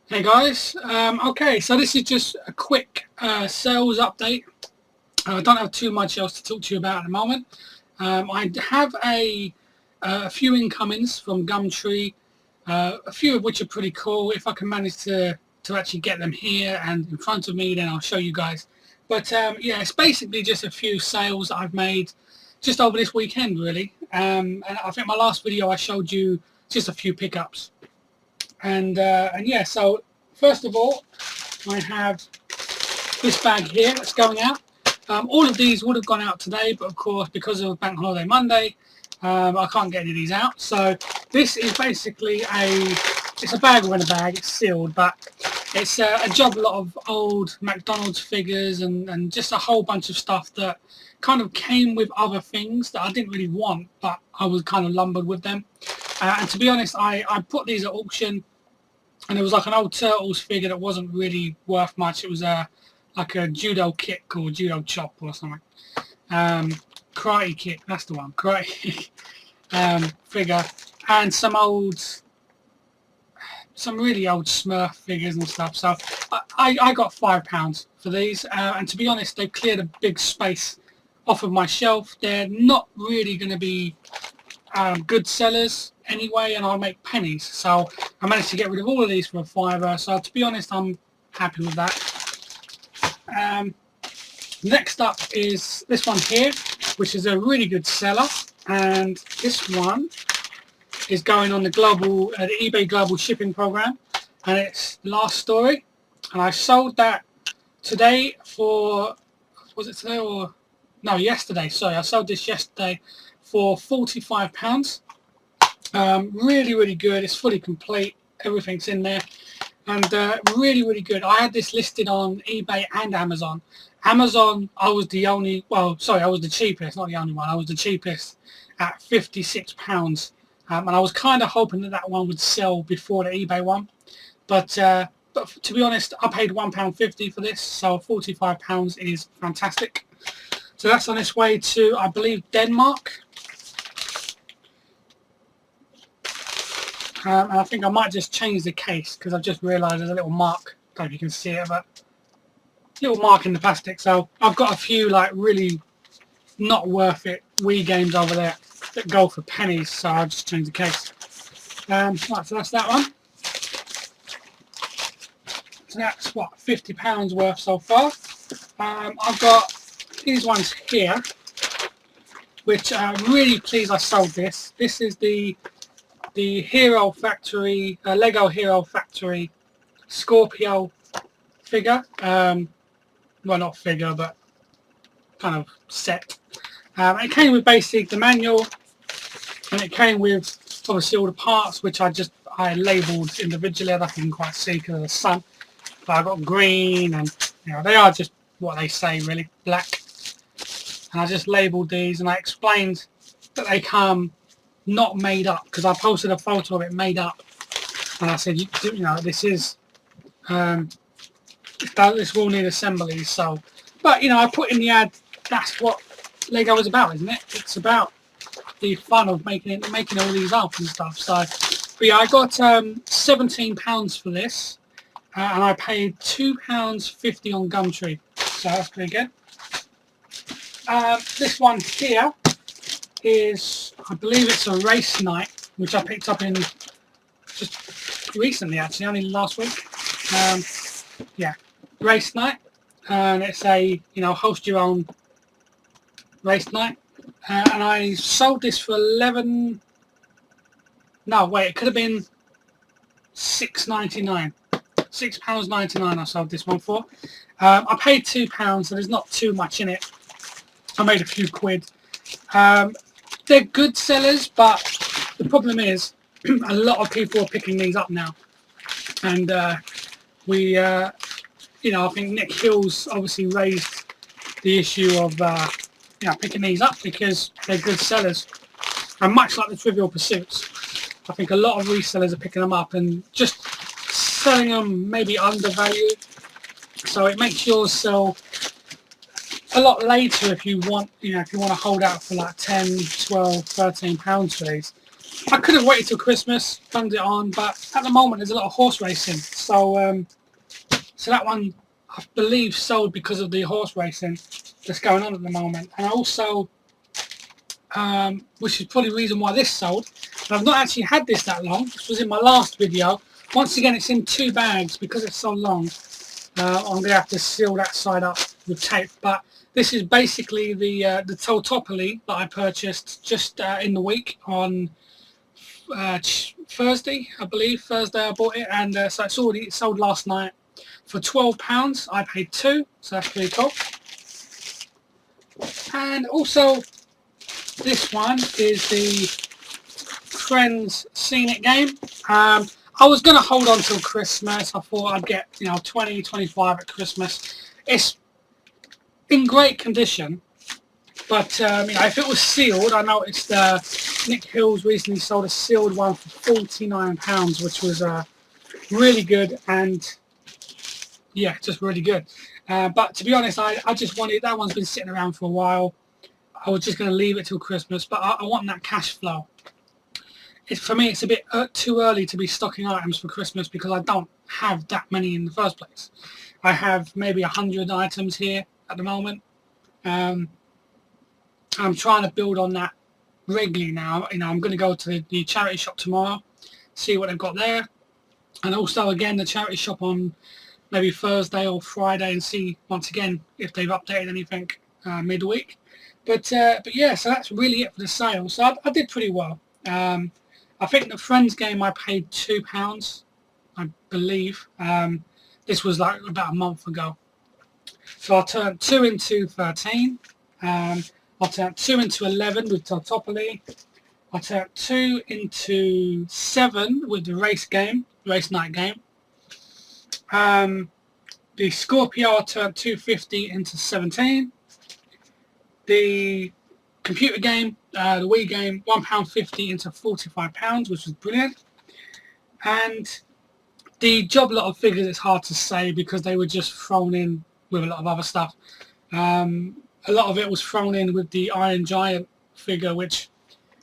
Hey guys, okay, so this is just a quick sales update. I don't have too much else to talk to you about at the moment. I have a few incomings from Gumtree, a few of which are pretty cool. If I can manage to actually get them here and in front of me, then I'll show you guys. But yeah, it's basically just a few sales that I've made just over this weekend, really. And I think my last video I showed you just a few pickups. And yeah, so first of all, I have this bag here that's going out. All of these would have gone out today, but of course, because of Bank Holiday Monday, I can't get any of these out. So this is basically it's a bag within a bag. It's sealed, but it's a job lot of old McDonald's figures and just a whole bunch of stuff that kind of came with other things that I didn't really want, but I was kind of lumbered with them. And to be honest, I put these at auction, and it was like an old Turtles figure that wasn't really worth much. It was like a judo kick or judo chop or something. Karate kick, that's the one. Karate figure, and some really old Smurf figures and stuff. So I got £5 for these, and to be honest, they've cleared a big space off of my shelf. They're not really going to be good sellers anyway, and I'll make pennies. So I managed to get rid of all of these for a £5. So to be honest, I'm happy with that. Next up is this one here, which is a really good seller, and this one is going on the eBay global shipping program, and it's Last Story, and I sold that today for, was it today or no, yesterday? Sorry, I sold this yesterday for £45. Really good. It's fully complete. Everything's in there, and really good. I had this listed on eBay and Amazon. Amazon, I was the cheapest, not the only one. I was the cheapest at £56, and I was kind of hoping that one would sell before the eBay one. But to be honest, I paid £1.50 for this, so £45 is fantastic. So that's on its way to, I believe, Denmark. And I think I might just change the case because I've just realised there's a little mark. I don't know if you can see it, but little mark in the plastic. So I've got a few like really not worth it Wii games over there that go for pennies. So I'll just change the case. Right, so that's that one. So that's what, £50 worth so far. I've got these ones here, which I'm really pleased I sold this. This is the Hero Factory, Lego Hero Factory Scorpio figure. Well, not figure, but kind of set. It came with basically the manual, and it came with obviously all the parts, which I labelled individually. I don't think you can quite see because of the sun. But I got green, and they are just what they say, really, black. And I just labelled these, and I explained that they come not made up, because I posted a photo of it made up, and I said, this is this will need assemblies. So, but I put in the ad, that's what Lego is about, isn't it? It's about the fun of making all these up and stuff. So, but yeah, I got £17 for this, and I paid £2.50 on Gumtree, so that's pretty good. This one here is, I believe it's a race night, which I picked up in just recently, actually, only last week. Yeah, race night, and it's a host your own race night, and I sold this for £11. No, wait, it could have been £6.99. £6.99 I sold this one for. I paid £2, so there's not too much in it. I made a few quid. They're good sellers, but the problem is a lot of people are picking these up now, and I think Nick Hill's obviously raised the issue of picking these up because they're good sellers, and much like the Trivial Pursuits, I think a lot of resellers are picking them up and just selling them maybe undervalued, so it makes yours sell a lot later if you want to hold out for like £10, £12, £13 for these. I could have waited till Christmas, bunged it on, but at the moment there's a lot of horse racing. So so that one, I believe, sold because of the horse racing that's going on at the moment. And I also, which is probably the reason why this sold, and I've not actually had this that long. This was in my last video. Once again, it's in 2 bags because it's so long. I'm going to have to seal that side up with tape. But this is basically the Totopoli that I purchased just in the week on Thursday, I believe. Thursday I bought it, and so it's already sold last night for £12. I paid £2, so that's pretty cool. And also, this one is the Friends Seen It game. I was going to hold on till Christmas. I thought I'd get 20, 25 at Christmas. It's in great condition, but if it was sealed, I noticed Nick Hills recently sold a sealed one for £49, which was really good, and yeah, just really good. But to be honest, I just wanted, that one's been sitting around for a while. I was just going to leave it till Christmas, but I want that cash flow. For me, it's a bit too early to be stocking items for Christmas because I don't have that many in the first place. I have maybe 100 items here at the moment. I'm trying to build on that regularly now. I'm going to go to the charity shop tomorrow, see what they've got there, and also again the charity shop on maybe Thursday or Friday, and see once again if they've updated anything midweek. But yeah, so that's really it for the sale. So I did pretty well. I think the Friends game I paid £2, I believe. This was like about a month ago. So I turned 2 into 13. I turned 2 into 11 with Totopoli. I turned 2 into 7 with the race night game. The Scorpio, I turned 250 into 17. The computer game, the Wii game, £1.50 into £45, which was brilliant. And the job lot of figures, it's hard to say because they were just thrown in with a lot of other stuff. A lot of it was thrown in with the Iron Giant figure, which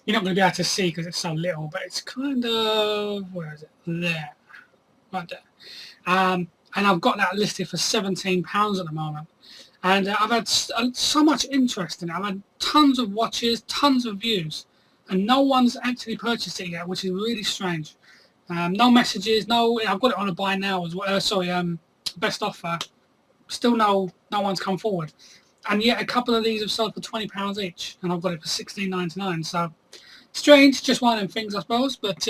you're not going to be able to see because it's so little, but it's kind of, where is it? There, right there. And I've got that listed for £17 at the moment. And I've had so much interest in it. I've had tons of watches, tons of views, and no one's actually purchased it yet, which is really strange. No messages, I've got it on a buy now as well. Best offer. Still no one's come forward. And yet a couple of these have sold for £20 each, and I've got it for £16.99. So strange, just one of them things, I suppose. But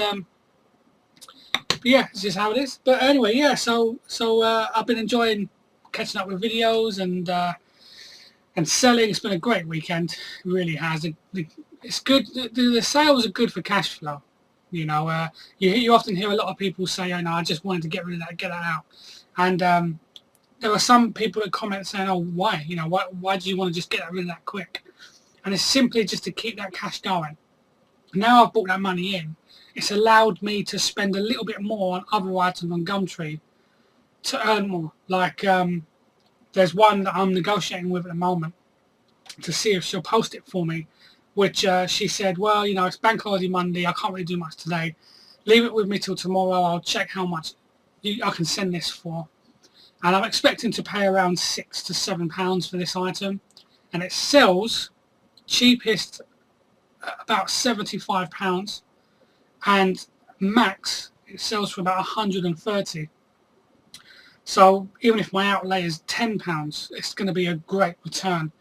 yeah, it's just how it is. But anyway, yeah. So I've been enjoying catching up with videos and selling. It's been a great weekend. It really has. It's good. The sales are good for cash flow. You often hear a lot of people say, I just wanted to get rid of that, get that out. And there are some people that comment saying, oh, why? Why do you want to just get rid of that quick? And it's simply just to keep that cash going. Now I've bought that money in, it's allowed me to spend a little bit more on other items on Gumtree to earn more. Like there's one that I'm negotiating with at the moment to see if she'll post it for me, which she said, well, it's Bank Holiday Monday, I can't really do much today. Leave it with me till tomorrow, I'll check how much I can send this for. And I'm expecting to pay around £6 to £7 for this item. And it sells cheapest about £75, and max it sells for about 130. So even if my outlay is £10, it's going to be a great return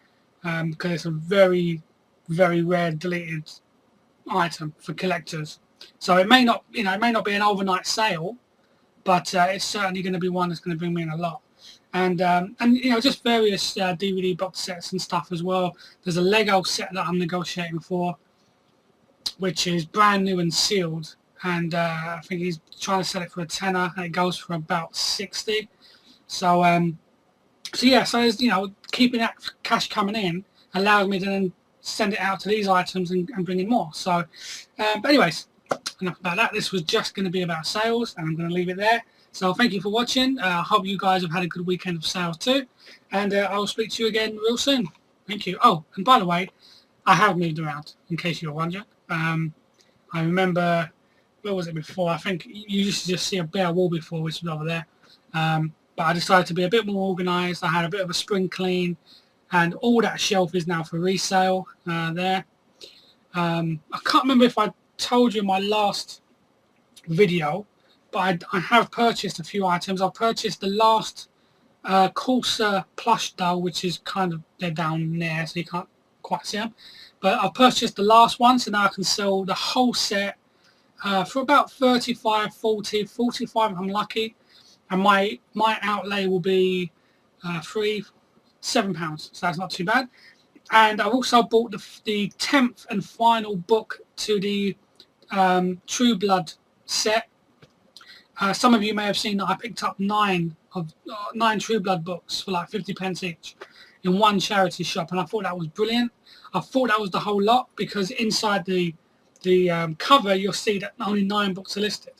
because it's a very, very rare deleted item for collectors. So it may not, it may not be an overnight sale, but it's certainly going to be one that's going to bring me in a lot. And just various DVD box sets and stuff as well. There's a Lego set that I'm negotiating for, which is brand new and sealed, and I think he's trying to sell it for a tenner, and it goes for about 60. So yeah, so there's, keeping that cash coming in allows me to then send it out to these items and bring in more. So, but anyways, enough about that. This was just going to be about sales, and I'm going to leave it there. So thank you for watching. I hope you guys have had a good weekend of sales too, and I will speak to you again real soon. Thank you. Oh, and by the way, I have moved around, in case you're wondering. I remember, where was it before? I think you used to just see a bare wall before, which was over there. But I decided to be a bit more organised. I had a bit of a spring clean, and all that shelf is now for resale there. I can't remember if I told you in my last video, but I have purchased a few items. I've purchased the last Corsa plush doll, which is kind of, they're down there, so you can't quite see them. But I've purchased the last one, so now I can sell the whole set for about 35, 40, 45 if I'm lucky. And my outlay will be £7, so that's not too bad. And I've also bought the 10th and final book to the True Blood set. Some of you may have seen that I picked up 9 True Blood books for like 50p each in one charity shop, and I thought that was brilliant. I thought that was the whole lot, because inside the cover you'll see that only 9 books are listed.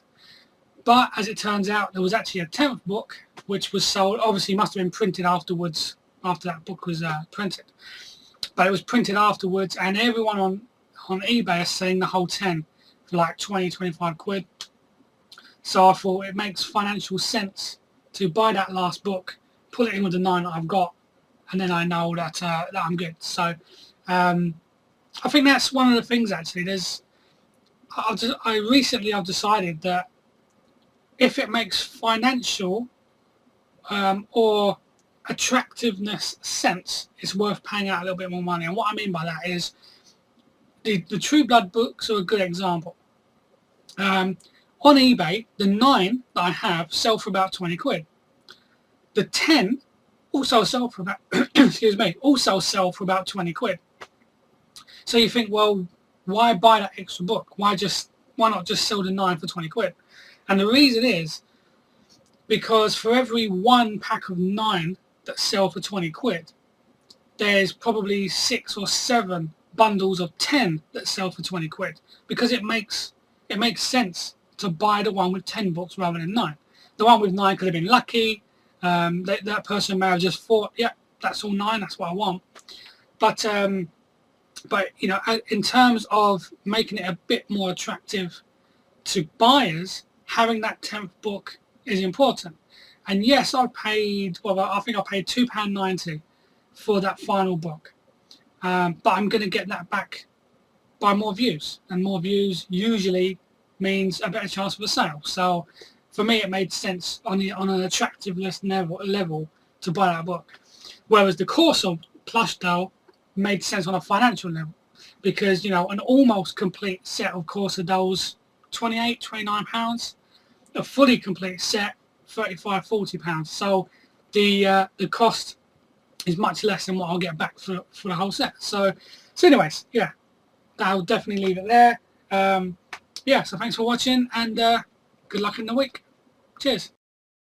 But as it turns out, there was actually a 10th book which was sold. Obviously, it must have been printed afterwards, after that book was printed. But it was printed afterwards, and everyone on eBay is selling the whole 10 for like 20, 25 quid. So I thought it makes financial sense to buy that last book, pull it in with the 9 that I've got, and then I know that that I'm good. So I think that's one of the things actually. Recently I've decided that if it makes financial or attractiveness sense, it's worth paying out a little bit more money. And what I mean by that is the True Blood books are a good example. On eBay, the 9 that I have sell for about 20 quid. The 10 also sell for about excuse me, also sell for about 20 quid. So you think, well, why buy that extra book? Why not just sell the 9 for 20 quid? And the reason is because for every 1 pack of 9 that sell for 20 quid, there's probably 6 or 7 bundles of 10 that sell for 20 quid, because it makes sense to buy the one with 10 books rather than 9. The one with 9 could have been lucky. That person may have just thought, yeah, that's all 9, that's what I want. But you know, in terms of making it a bit more attractive to buyers, having that 10th book is important. And yes, I think I paid £2.90 for that final book. But I'm going to get that back by more views, and more views usually means a better chance of a sale. So for me, it made sense on an attractiveness level to buy that book. Whereas the Corsa plush doll made sense on a financial level, because, you know, an almost complete set of Corsa dolls, £28, £29. A fully complete set, £35, £40. So the cost is much less than what I'll get back for the whole set. So anyways, yeah, I'll definitely leave it there. Yeah, so thanks for watching, and good luck in the week. Cheers.